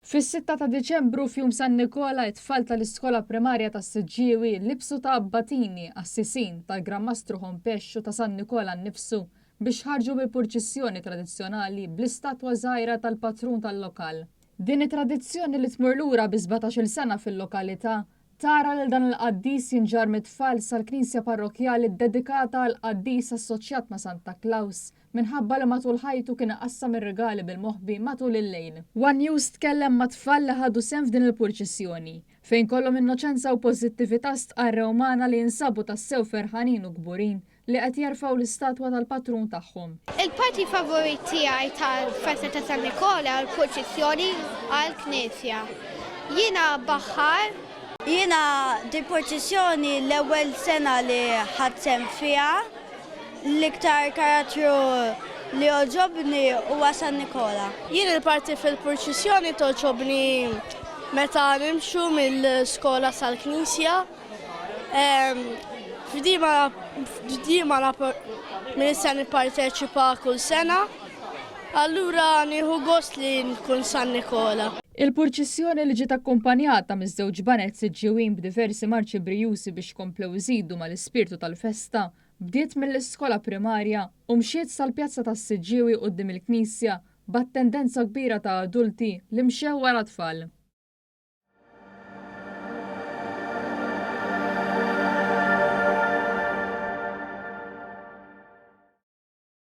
Fis-6 ta' Deċembru f'jum San Nikola it-tfal tal-iskola primarja ta' Siġġiewi libsu ta' abbatini assisin tal-Grammastru Ħompexxu ta' San Nikola nnifsu biex ħarġu bil-purċissjoni tradizzjonali bl-istatwa żgħira tal-patrun tal-lokal. Din it-tradizzjoni li tmur lura bi 17-il sena fil-lokalità tara lil dan il-qaddis jinġar mit-tfal sal-Knisja Parrokjali dedikata għal qaddis assoċjat ma' Santa Claus minħabba li matul ħajtu kien qassam ir-regali bil-moħbi matul il-lejl. One News tkellem ma' tfal li ħadu sem f'din il-purċissjoni fejn kollhom innoċenza u pożittività stqarra umana li jinsabu tassew ferħanin u kburin li qed jerfgħu l-istatwa tal-patrun tagħhom. Il-parti favorit tiegħi tal-festa ta' San Nikola l-purċissjoni għall-Knisja. Jiena baħħar. Jiena di purċissjoni l-ewwel sena li ħadsem fiha. L-iktar karattru li oġobni huwa San Nikola. Jien il-parti fil-purċissjoni toġobni meta nimxu mill-skola sal-Knisja. F'dima min-issa nipparteċipa kull sena, allura nieħu gost li nkun San Nikola. Il-purċissjoni li ġiet akkumpanjata miż-żewġ banet Siġġiewin b'diversi marċi brijusi biex komplew iżidu mal-ispirtu tal-festa bdiet mill-iskola primarja u mxiet sal-pjazza tas-Siġġiewi quddiem il-Knisja b'attendenza kbira ta' adulti li mxew wara tfal.